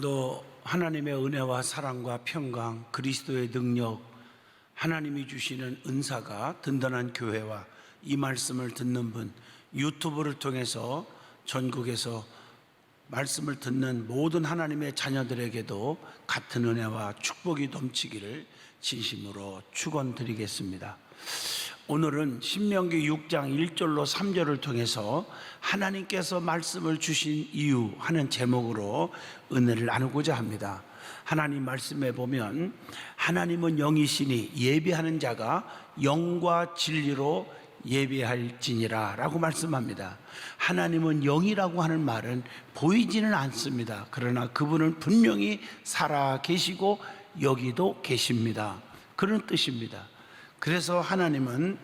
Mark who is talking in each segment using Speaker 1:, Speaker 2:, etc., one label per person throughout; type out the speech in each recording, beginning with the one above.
Speaker 1: 오늘도 하나님의 은혜와 사랑과 평강, 그리스도의 능력, 하나님이 주시는 은사가 든든한 교회와 이 말씀을 듣는 분, 유튜브를 통해서 전국에서 말씀을 듣는 모든 하나님의 자녀들에게도 같은 은혜와 축복이 넘치기를 진심으로 축원드리겠습니다. 오늘은 신명기 6장 1절로 3절을 통해서 하나님께서 말씀을 주신 이유 하는 제목으로 은혜를 나누고자 합니다. 하나님 말씀에 보면 하나님은 영이시니 예배하는 자가 영과 진리로 예배할지니라 라고 말씀합니다. 하나님은 영이라고 하는 말은 보이지는 않습니다. 그러나 그분은 분명히 살아 계시고 여기도 계십니다. 그런 뜻입니다. 그래서 하나님은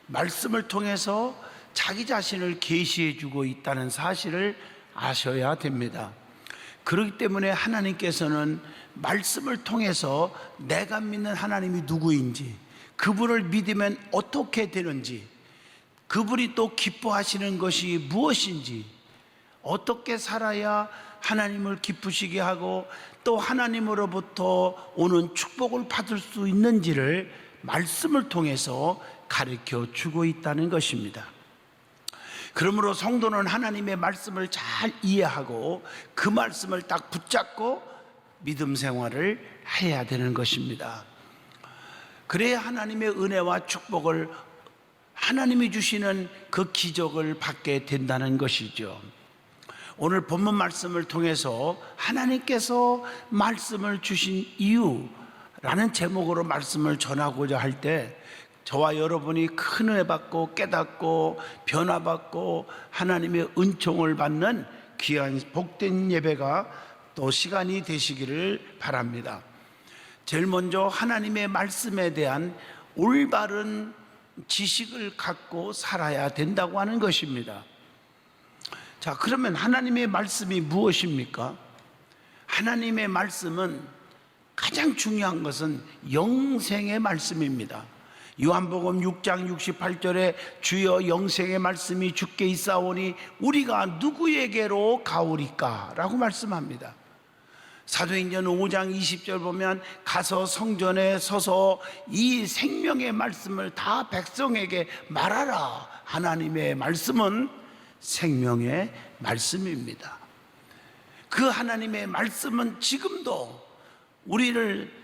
Speaker 1: 말씀을 통해서 자기 자신을 계시해 주고 있다는 사실을 아셔야 됩니다. 그렇기 때문에 하나님께서는 말씀을 통해서 내가 믿는 하나님이 누구인지, 그분을 믿으면 어떻게 되는지, 그분이 또 기뻐하시는 것이 무엇인지, 어떻게 살아야 하나님을 기쁘시게 하고 또 하나님으로부터 오는 축복을 받을 수 있는지를 말씀을 통해서 가르쳐 주고 있다는 것입니다. 그러므로 성도는 하나님의 말씀을 잘 이해하고 그 말씀을 딱 붙잡고 믿음 생활을 해야 되는 것입니다. 그래야 하나님의 은혜와 축복을, 하나님이 주시는 그 기적을 받게 된다는 것이죠. 오늘 본문 말씀을 통해서 하나님께서 말씀을 주신 이유라는 제목으로 말씀을 전하고자 할 때 저와 여러분이 큰 은혜 받고 깨닫고 변화받고 하나님의 은총을 받는 귀한 복된 예배가 또 시간이 되시기를 바랍니다. 제일 먼저 하나님의 말씀에 대한 올바른 지식을 갖고 살아야 된다고 하는 것입니다. 자, 그러면 하나님의 말씀이 무엇입니까? 하나님의 말씀은 가장 중요한 것은 영생의 말씀입니다. 요한복음 6장 68절에 주여 영생의 말씀이 주께 있사오니 우리가 누구에게로 가오리까? 라고 말씀합니다. 사도행전 5장 20절 보면 가서 성전에 서서 이 생명의 말씀을 다 백성에게 말하라. 하나님의 말씀은 생명의 말씀입니다. 그 하나님의 말씀은 지금도 우리를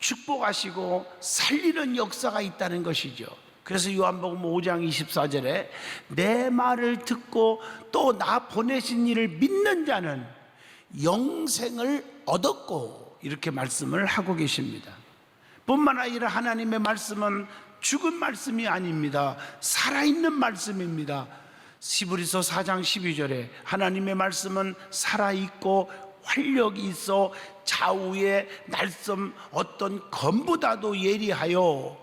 Speaker 1: 축복하시고 살리는 역사가 있다는 것이죠. 그래서 요한복음 5장 24절에 내 말을 듣고 또 나 보내신 이를 믿는 자는 영생을 얻었고 이렇게 말씀을 하고 계십니다. 뿐만 아니라 하나님의 말씀은 죽은 말씀이 아닙니다. 살아있는 말씀입니다. 히브리서 4장 12절에 하나님의 말씀은 살아있고 활력이 있어 좌우의 날쌘 어떤 검보다도 예리하여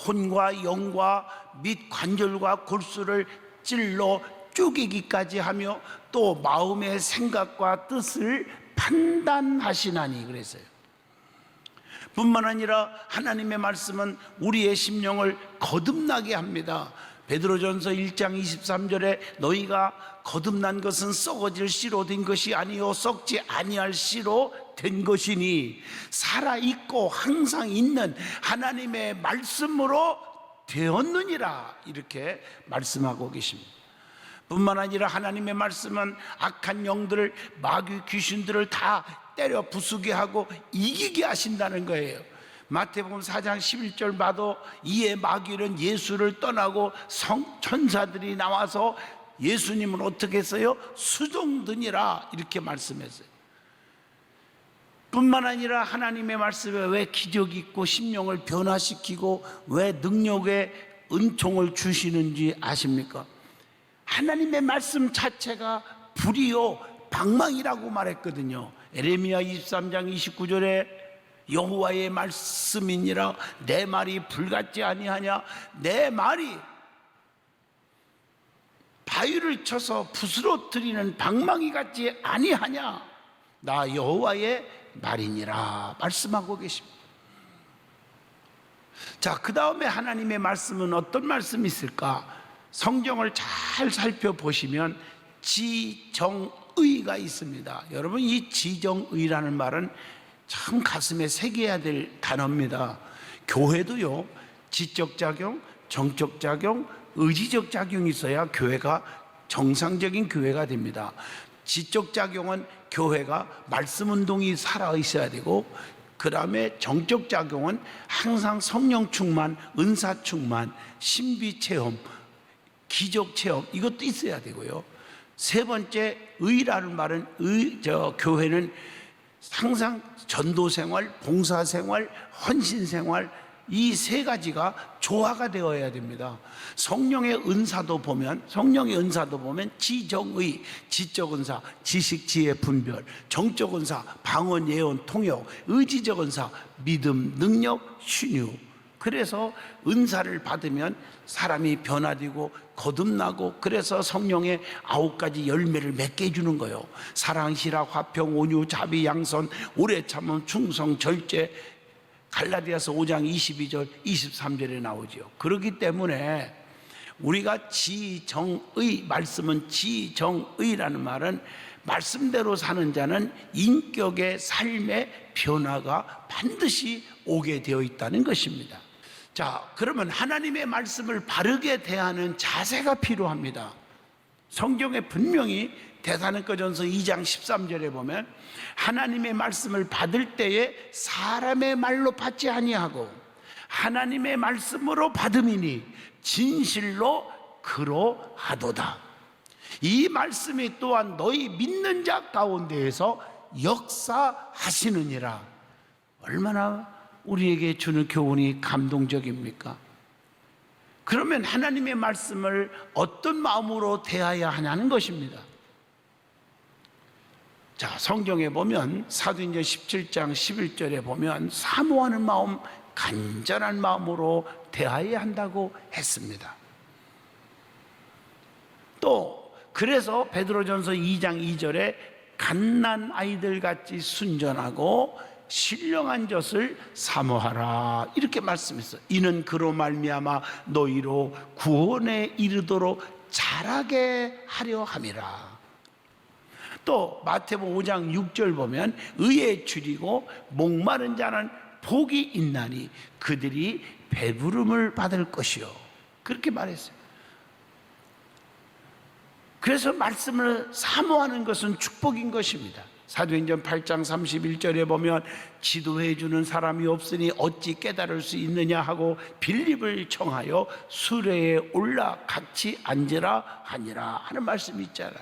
Speaker 1: 혼과 영과 및 관절과 골수를 찔러 쪼개기까지 하며 또 마음의 생각과 뜻을 판단하시나니 그랬어요. 뿐만 아니라 하나님의 말씀은 우리의 심령을 거듭나게 합니다. 베드로전서 1장 23절에 너희가 거듭난 것은 썩어질 씨로 된 것이 아니요 썩지 아니할 씨로 된 것이니 살아있고 항상 있는 하나님의 말씀으로 되었느니라 이렇게 말씀하고 계십니다. 뿐만 아니라 하나님의 말씀은 악한 영들을, 마귀 귀신들을 다 때려 부수게 하고 이기게 하신다는 거예요. 마태복음 4장 11절 봐도 이에 마귀는 예수를 떠나고 천사들이 나와서 예수님은 어떻게 했어요? 수종드니라 이렇게 말씀했어요. 뿐만 아니라 하나님의 말씀에 왜 기적이 있고 심령을 변화시키고 왜 능력의 은총을 주시는지 아십니까? 하나님의 말씀 자체가 불이요 방망이라고 말했거든요. 에레미야 23장 29절에 여호와의 말씀이니라 내 말이 불같지 아니하냐, 내 말이 바위를 쳐서 부스러뜨리는 방망이 같지 아니하냐, 나 여호와의 말이니라 말씀하고 계십니다. 자, 그 다음에 하나님의 말씀은 어떤 말씀이 있을까? 성경을 잘 살펴보시면 지정의가 있습니다. 여러분, 이 지정의라는 말은 참 가슴에 새겨야 될 단어입니다. 교회도요, 지적 작용, 정적 작용, 의지적 작용이 있어야 교회가 정상적인 교회가 됩니다. 지적 작용은 교회가 말씀 운동이 살아 있어야 되고, 그 다음에 정적 작용은 항상 성령 충만, 은사 충만, 신비 체험, 기적 체험, 이것도 있어야 되고요. 세 번째, 의라는 말은 교회는 항상 전도 생활, 봉사 생활, 헌신 생활, 이 세 가지가 조화가 되어야 됩니다. 성령의 은사도 보면 지정의, 지적 은사, 지식, 지혜, 분별, 정적 은사, 방언, 예언, 통역, 의지적 은사, 믿음, 능력, 신유. 그래서 은사를 받으면 사람이 변화되고 거듭나고, 그래서 성령의 9가지 열매를 맺게 해주는 거예요. 사랑, 실학, 화평, 온유, 자비, 양선, 오래 참음, 충성, 절제. 갈라디아서 5장 22절 23절에 나오죠. 그렇기 때문에 우리가 지정의, 말씀은 지정의라는 말은 말씀대로 사는 자는 인격의 삶의 변화가 반드시 오게 되어 있다는 것입니다. 자, 그러면 하나님의 말씀을 바르게 대하는 자세가 필요합니다. 성경에 분명히 데살로니가전서 2장 13절에 보면 하나님의 말씀을 받을 때에 사람의 말로 받지 아니하고 하나님의 말씀으로 받음이니 진실로 그러하도다. 이 말씀이 또한 너희 믿는 자 가운데에서 역사하시느니라. 얼마나 우리에게 주는 교훈이 감동적입니까? 그러면 하나님의 말씀을 어떤 마음으로 대해야 하냐는 것입니다. 자, 성경에 보면 사도행전 17장 11절에 보면 사모하는 마음, 간절한 마음으로 대해야 한다고 했습니다. 또 그래서 베드로전서 2장 2절에 갓난 아이들 같이 순전하고 신령한 젖을 사모하라, 이렇게 말씀했어요. 이는 그로 말미암아 너희로 구원에 이르도록 자라게 하려 함이라. 또 마태복음 5장 6절 보면 의에 줄이고 목마른 자는 복이 있나니 그들이 배부름을 받을 것이요, 그렇게 말했어요. 그래서 말씀을 사모하는 것은 축복인 것입니다. 사도행전 8장 31절에 보면 지도해 주는 사람이 없으니 어찌 깨달을 수 있느냐 하고 빌립을 청하여 수레에 올라 같이 앉으라 하니라 하는 말씀이 있잖아요.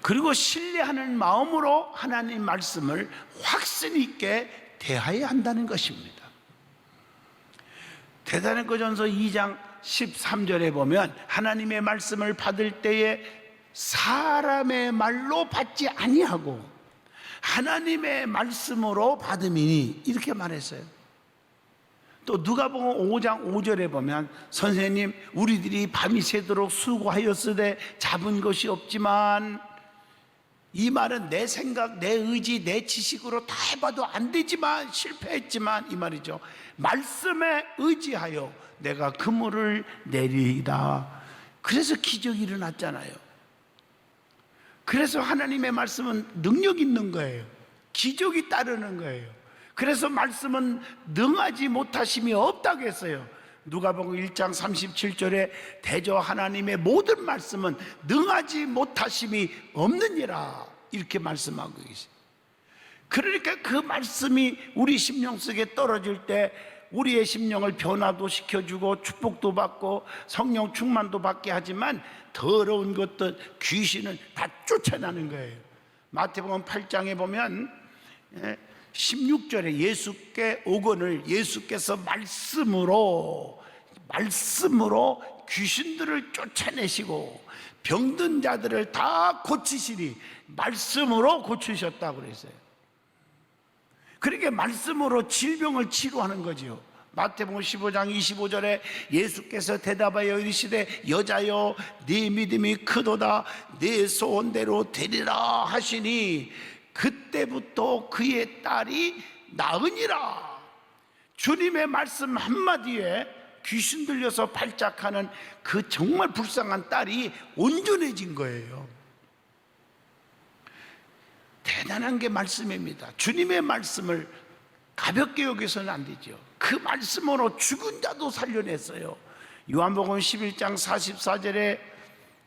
Speaker 1: 그리고 신뢰하는 마음으로 하나님 말씀을 확신 있게 대해야 한다는 것입니다. 데살로니가전서 2장 13절에 보면 하나님의 말씀을 받을 때에 사람의 말로 받지 아니하고 하나님의 말씀으로 받음이니, 이렇게 말했어요. 또 누가복음 5장 5절에 보면 선생님, 우리들이 밤이 새도록 수고하였으되 잡은 것이 없지만, 이 말은 내 생각, 내 의지, 내 지식으로 다 해봐도 안 되지만, 실패했지만 이 말이죠. 말씀에 의지하여 내가 그물을 내리이다. 그래서 기적이 일어났잖아요. 그래서 하나님의 말씀은 능력 있는 거예요. 기적이 따르는 거예요. 그래서 말씀은 능하지 못하심이 없다고 했어요. 누가복음 1장 37절에 대저 하나님의 모든 말씀은 능하지 못하심이 없느니라, 이렇게 말씀하고 계세요. 그러니까 그 말씀이 우리 심령 속에 떨어질 때 우리의 심령을 변화도 시켜주고 축복도 받고 성령 충만도 받게 하지만 더러운 것들, 귀신은 다 쫓아나는 거예요. 마태복음 8장에 보면 16절에 예수께 오거늘 예수께서 말씀으로 귀신들을 쫓아내시고 병든 자들을 다 고치시니 말씀으로 고치셨다고 그랬어요. 그렇게 말씀으로 질병을 치료하는 거지요. 마태복음 15장 25절에 예수께서 대답하여 이르시되 여자여 네 믿음이 크도다, 네 소원대로 되리라 하시니 그때부터 그의 딸이 나으니라. 주님의 말씀 한마디에 귀신 들려서 발작하는 그 정말 불쌍한 딸이 온전해진 거예요. 대단한 게 말씀입니다. 주님의 말씀을 가볍게 여기서는 안 되죠. 그 말씀으로 죽은 자도 살려냈어요. 요한복음 11장 44절에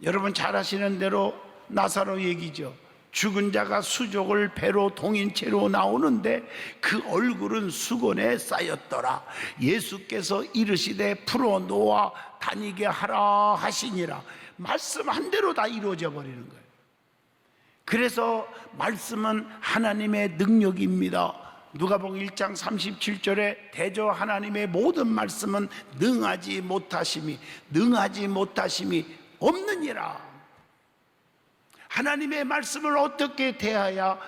Speaker 1: 여러분 잘 아시는 대로 나사로 얘기죠. 죽은 자가 수족을 배로 동인 채로 나오는데 그 얼굴은 수건에 쌓였더라. 예수께서 이르시되 풀어놓아 다니게 하라 하시니라. 말씀한 대로 다 이루어져 버리는 거예요. 그래서 말씀은 하나님의 능력입니다. 누가복음 1장 37절에 대저 하나님의 모든 말씀은 능하지 못하심이 없느니라. 하나님의 말씀을 어떻게 대해야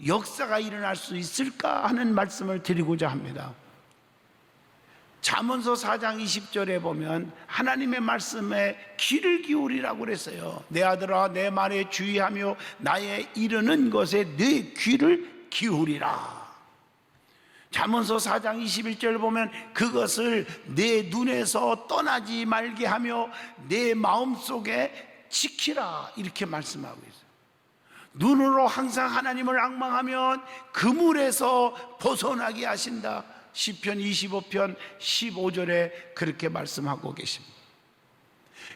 Speaker 1: 역사가 일어날 수 있을까 하는 말씀을 드리고자 합니다. 잠언서 4장 20절에 보면 하나님의 말씀에 귀를 기울이라고 그랬어요. 내 아들아 내 말에 주의하며 나의 이르는 것에 내 귀를 기울이라. 잠언서 4장 21절 보면 그것을 내 눈에서 떠나지 말게 하며 내 마음속에 지키라 이렇게 말씀하고 있어요. 눈으로 항상 하나님을 앙망하면 그물에서 벗어나게 하신다. 시편 25편 15절에 그렇게 말씀하고 계십니다.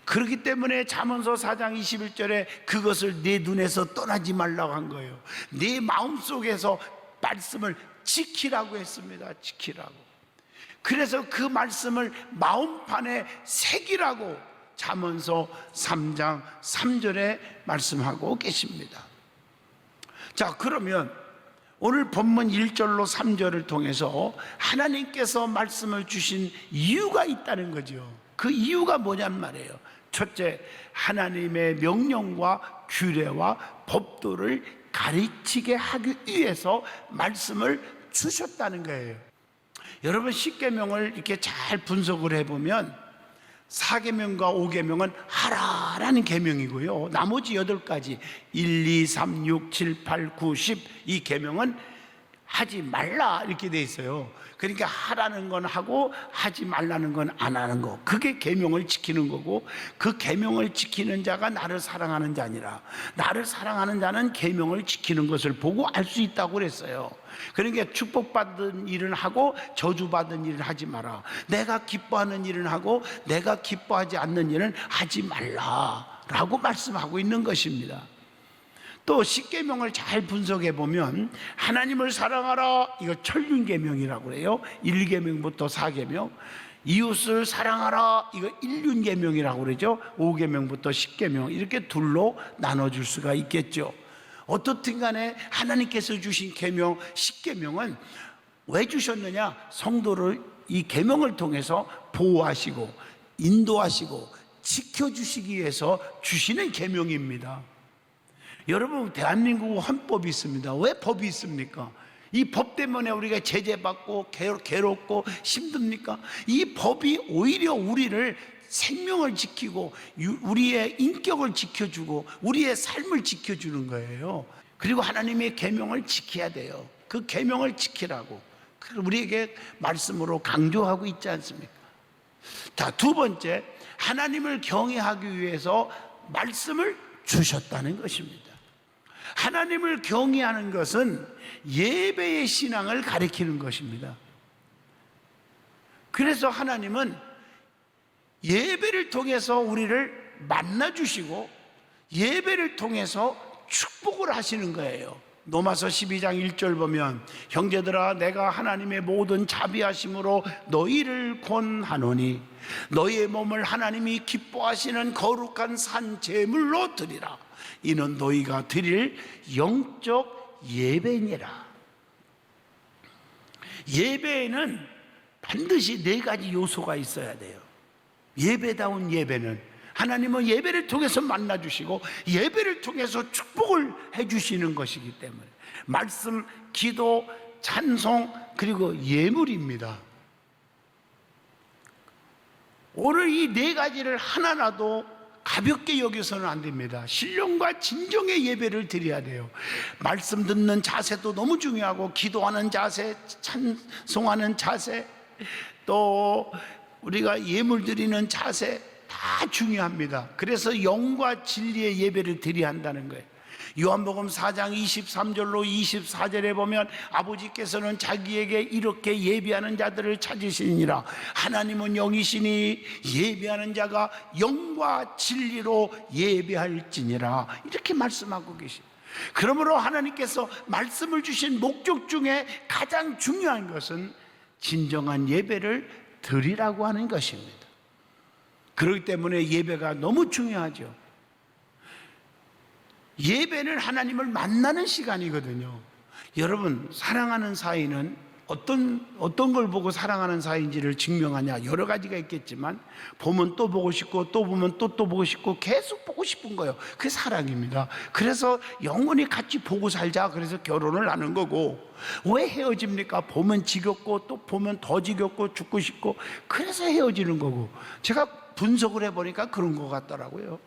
Speaker 1: 그렇기 때문에 잠언서 4장 21절에 그것을 내 눈에서 떠나지 말라고 한 거예요. 내 마음속에서 말씀을 지키라고 했습니다. 지키라고. 그래서 그 말씀을 마음판에 새기라고 잠언서 3장 3절에 말씀하고 계십니다. 자, 그러면 오늘 본문 1절로 3절을 통해서 하나님께서 말씀을 주신 이유가 있다는 거죠. 그 이유가 뭐냔 말이에요. 첫째, 하나님의 명령과 규례와 법도를 가르치게 하기 위해서 말씀을 주셨다는 거예요. 여러분, 십계명을 이렇게 잘 분석을 해보면 4계명과 5계명은 하라라는 계명이고요, 나머지 8가지 1, 2, 3, 6, 7, 8, 9, 10 이 계명은 하지 말라 이렇게 돼 있어요. 그러니까 하라는 건 하고 하지 말라는 건 안 하는 거, 그게 계명을 지키는 거고, 그 계명을 지키는 자가 나를 사랑하는 자니라. 나를 사랑하는 자는 계명을 지키는 것을 보고 알 수 있다고 그랬어요. 그러니까 축복받은 일은 하고 저주받은 일은 하지 마라. 내가 기뻐하는 일은 하고 내가 기뻐하지 않는 일은 하지 말라라고 말씀하고 있는 것입니다. 또 십계명을 잘 분석해 보면 하나님을 사랑하라, 이거 천륜계명이라고 그래요. 1계명부터 4계명. 이웃을 사랑하라, 이거 일륜계명이라고 그러죠. 5계명부터 10계명, 이렇게 둘로 나눠줄 수가 있겠죠. 어떻든 간에 하나님께서 주신 계명 10계명은 왜 주셨느냐? 성도를 이 계명을 통해서 보호하시고 인도하시고 지켜주시기 위해서 주시는 계명입니다. 여러분, 대한민국 헌법이 있습니다. 왜 법이 있습니까? 이 법 때문에 우리가 제재받고 괴롭고 힘듭니까? 이 법이 오히려 우리를 생명을 지키고 우리의 인격을 지켜주고 우리의 삶을 지켜주는 거예요. 그리고 하나님의 계명을 지켜야 돼요. 그 계명을 지키라고 우리에게 말씀으로 강조하고 있지 않습니까? 자, 두 번째, 하나님을 경외하기 위해서 말씀을 주셨다는 것입니다. 하나님을 경외하는 것은 예배의 신앙을 가리키는 것입니다. 그래서 하나님은 예배를 통해서 우리를 만나주시고 예배를 통해서 축복을 하시는 거예요. 로마서 12장 1절 보면 형제들아, 내가 하나님의 모든 자비하심으로 너희를 권하노니 너희의 몸을 하나님이 기뻐하시는 거룩한 산 제물로 드리라. 이는 너희가 드릴 영적 예배니라. 예배에는 반드시 4가지 요소가 있어야 돼요. 예배다운 예배는 하나님은 예배를 통해서 만나주시고 예배를 통해서 축복을 해주시는 것이기 때문에 말씀, 기도, 찬송, 그리고 예물입니다. 오늘 이 4가지를 하나라도 가볍게 여겨서는 안 됩니다. 신령과 진정의 예배를 드려야 돼요. 말씀 듣는 자세도 너무 중요하고 기도하는 자세, 찬송하는 자세, 또 우리가 예물 드리는 자세 다 중요합니다. 그래서 영과 진리의 예배를 드려야 한다는 거예요. 요한복음 4장 23절로 24절에 보면 아버지께서는 자기에게 이렇게 예배하는 자들을 찾으시니라. 하나님은 영이시니 예배하는 자가 영과 진리로 예배할지니라. 이렇게 말씀하고 계십니다. 그러므로 하나님께서 말씀을 주신 목적 중에 가장 중요한 것은 진정한 예배를 드리라고 하는 것입니다. 그렇기 때문에 예배가 너무 중요하죠. 예배는 하나님을 만나는 시간이거든요. 여러분, 사랑하는 사이는 어떤 걸 보고 사랑하는 사이인지를 증명하냐, 여러 가지가 있겠지만 보면 또 보고 싶고 또 보면 또 보고 싶고 계속 보고 싶은 거예요. 그게 사랑입니다. 그래서 영원히 같이 보고 살자, 그래서 결혼을 하는 거고. 왜 헤어집니까? 보면 지겹고 또 보면 더 지겹고 죽고 싶고, 그래서 헤어지는 거고. 제가 분석을 해보니까 그런 것 같더라고요.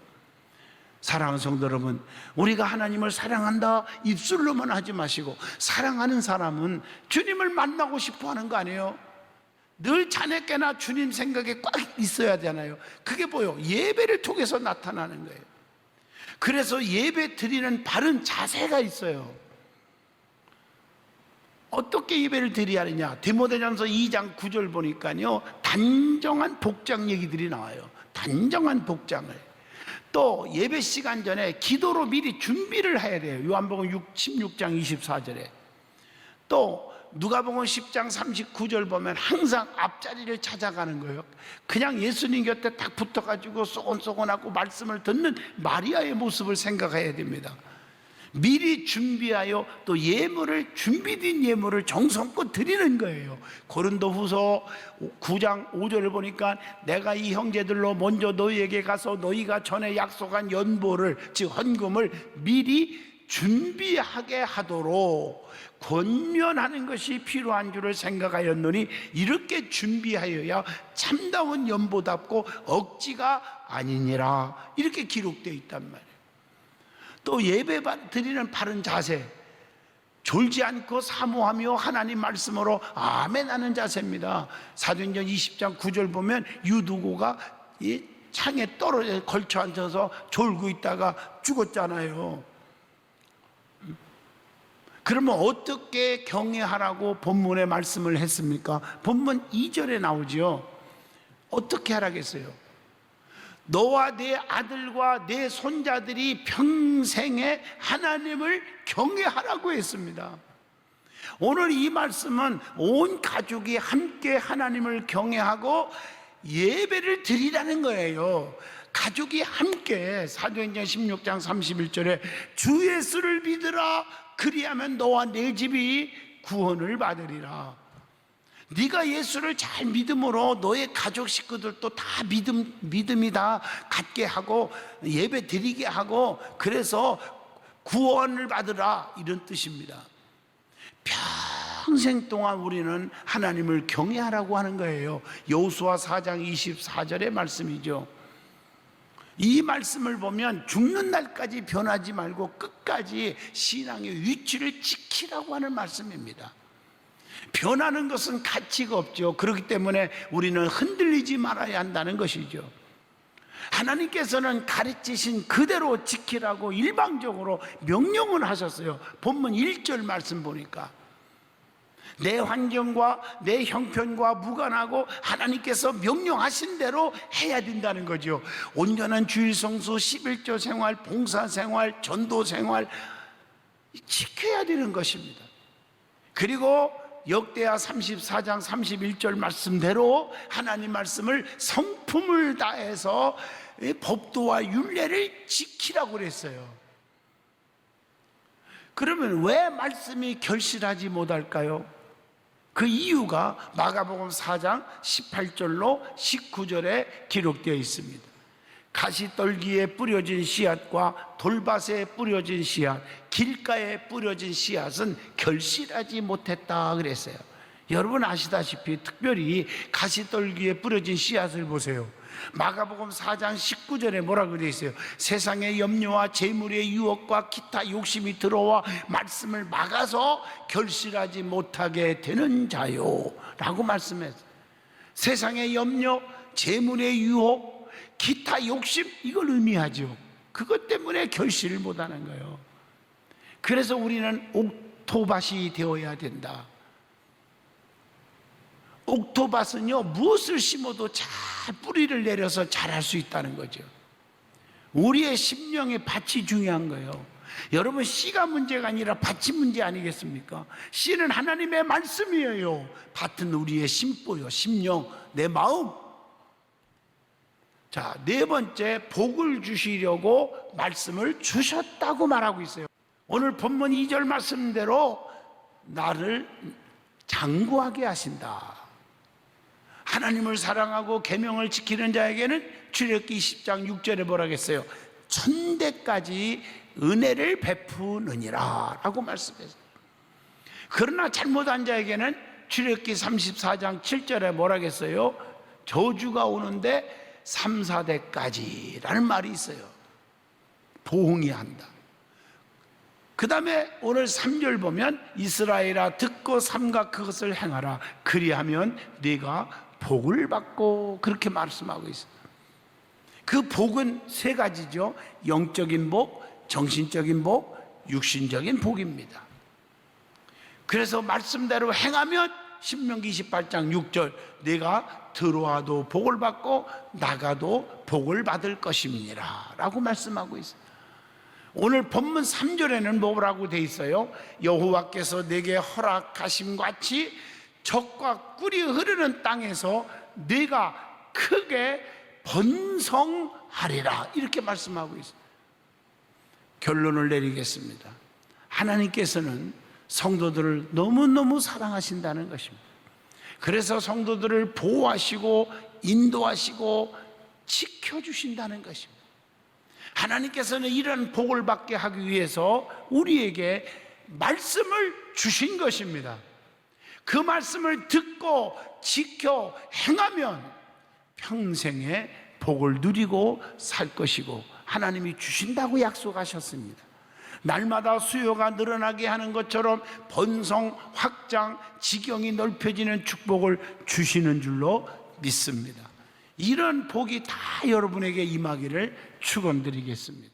Speaker 1: 사랑하는 성도 여러분, 우리가 하나님을 사랑한다 입술로만 하지 마시고, 사랑하는 사람은 주님을 만나고 싶어 하는 거 아니에요? 늘 자네께나 주님 생각에 꽉 있어야 되잖아요. 그게 뭐예요? 예배를 통해서 나타나는 거예요. 그래서 예배 드리는 바른 자세가 있어요. 어떻게 예배를 드려야 하느냐? 디모데전서 2장 9절 보니까요, 단정한 복장 얘기들이 나와요. 단정한 복장을. 또 예배 시간 전에 기도로 미리 준비를 해야 돼요. 요한복음 16장 24절에. 또 누가복음 10장 39절 보면 항상 앞자리를 찾아가는 거예요. 그냥 예수님 곁에 딱 붙어가지고 쏘곤쏘곤하고 말씀을 듣는 마리아의 모습을 생각해야 됩니다. 미리 준비하여 또 예물을, 준비된 예물을 정성껏 드리는 거예요. 고린도후서 9장 5절을 보니까 내가 이 형제들로 먼저 너희에게 가서 너희가 전에 약속한 연보를, 즉 헌금을 미리 준비하게 하도록 권면하는 것이 필요한 줄을 생각하였노니, 이렇게 준비하여야 참다운 연보답고 억지가 아니니라. 이렇게 기록되어 있단 말이에요. 또 예배 드리는 바른 자세, 졸지 않고 사모하며 하나님 말씀으로 아멘 하는 자세입니다. 사도행전 20장 9절 보면 유두고가 이 창에 떨어져 걸쳐 앉아서 졸고 있다가 죽었잖아요. 그러면 어떻게 경외하라고 본문에 말씀을 했습니까? 본문 2절에 나오죠. 어떻게 하라겠어요? 너와 내 아들과 내 손자들이 평생에 하나님을 경외하라고 했습니다. 오늘 이 말씀은 온 가족이 함께 하나님을 경외하고 예배를 드리라는 거예요. 가족이 함께. 사도행전 16장 31절에 주 예수를 믿으라, 그리하면 너와 내 집이 구원을 받으리라. 네가 예수를 잘 믿음으로 너의 가족 식구들도 다 믿음이 다 갖게 하고 예배 드리게 하고, 그래서 구원을 받으라, 이런 뜻입니다. 평생 동안 우리는 하나님을 경외하라고 하는 거예요. 여호수아 4장 24절의 말씀이죠. 이 말씀을 보면 죽는 날까지 변하지 말고 끝까지 신앙의 위치를 지키라고 하는 말씀입니다. 변하는 것은 가치가 없죠. 그렇기 때문에 우리는 흔들리지 말아야 한다는 것이죠. 하나님께서는 가르치신 그대로 지키라고 일방적으로 명령을 하셨어요. 본문 1절 말씀 보니까 내 환경과 내 형편과 무관하고 하나님께서 명령하신 대로 해야 된다는 거죠. 온전한 주일 성수, 11조 생활, 봉사 생활, 전도 생활 지켜야 되는 것입니다. 그리고 역대하 34장 31절 말씀대로 하나님 말씀을 성품을 다해서 법도와 율례를 지키라고 그랬어요. 그러면 왜 말씀이 결실하지 못할까요? 그 이유가 마가복음 4장 18절로 19절에 기록되어 있습니다. 가시떨기에 뿌려진 씨앗과 돌밭에 뿌려진 씨앗, 길가에 뿌려진 씨앗은 결실하지 못했다 그랬어요. 여러분 아시다시피 특별히 가시떨기에 뿌려진 씨앗을 보세요. 마가복음 4장 19절에 뭐라고 되어 있어요? 세상의 염려와 재물의 유혹과 기타 욕심이 들어와 말씀을 막아서 결실하지 못하게 되는 자요 라고 말씀했어요. 세상의 염려, 재물의 유혹, 기타 욕심, 이걸 의미하죠. 그것 때문에 결실을 못하는 거예요. 그래서 우리는 옥토밭이 되어야 된다. 옥토밭은요, 무엇을 심어도 잘 뿌리를 내려서 자랄 수 있다는 거죠. 우리의 심령의 밭이 중요한 거예요. 여러분, 씨가 문제가 아니라 밭이 문제 아니겠습니까? 씨는 하나님의 말씀이에요. 밭은 우리의 심보요, 심령, 내 마음. 자, 네 번째, 복을 주시려고 말씀을 주셨다고 말하고 있어요. 오늘 본문 2절 말씀대로 나를 장구하게 하신다. 하나님을 사랑하고 계명을 지키는 자에게는 출애굽기 10장 6절에 뭐라 했어요? 천대까지 은혜를 베푸느니라 라고 말씀했어요. 그러나 잘못한 자에게는 출애굽기 34장 7절에 뭐라 했어요? 저주가 오는데 3, 4대까지 라는 말이 있어요. 보응이 한다. 그 다음에 오늘 3절 보면 이스라엘아 듣고 삼가 그것을 행하라. 그리하면 네가 복을 받고, 그렇게 말씀하고 있어요. 그 복은 세 가지죠. 영적인 복, 정신적인 복, 육신적인 복입니다. 그래서 말씀대로 행하면 신명기 28장 6절 내가 들어와도 복을 받고 나가도 복을 받을 것임이니라 라고 말씀하고 있어요. 오늘 본문 3절에는 뭐라고 돼 있어요? 여호와께서 내게 허락하심 같이 젖과 꿀이 흐르는 땅에서 내가 크게 번성하리라, 이렇게 말씀하고 있어요. 결론을 내리겠습니다. 하나님께서는 성도들을 너무너무 사랑하신다는 것입니다. 그래서 성도들을 보호하시고 인도하시고 지켜주신다는 것입니다. 하나님께서는 이런 복을 받게 하기 위해서 우리에게 말씀을 주신 것입니다. 그 말씀을 듣고 지켜 행하면 평생의 복을 누리고 살 것이고, 하나님이 주신다고 약속하셨습니다. 날마다 수요가 늘어나게 하는 것처럼 번성, 확장, 지경이 넓혀지는 축복을 주시는 줄로 믿습니다. 이런 복이 다 여러분에게 임하기를 축원드리겠습니다.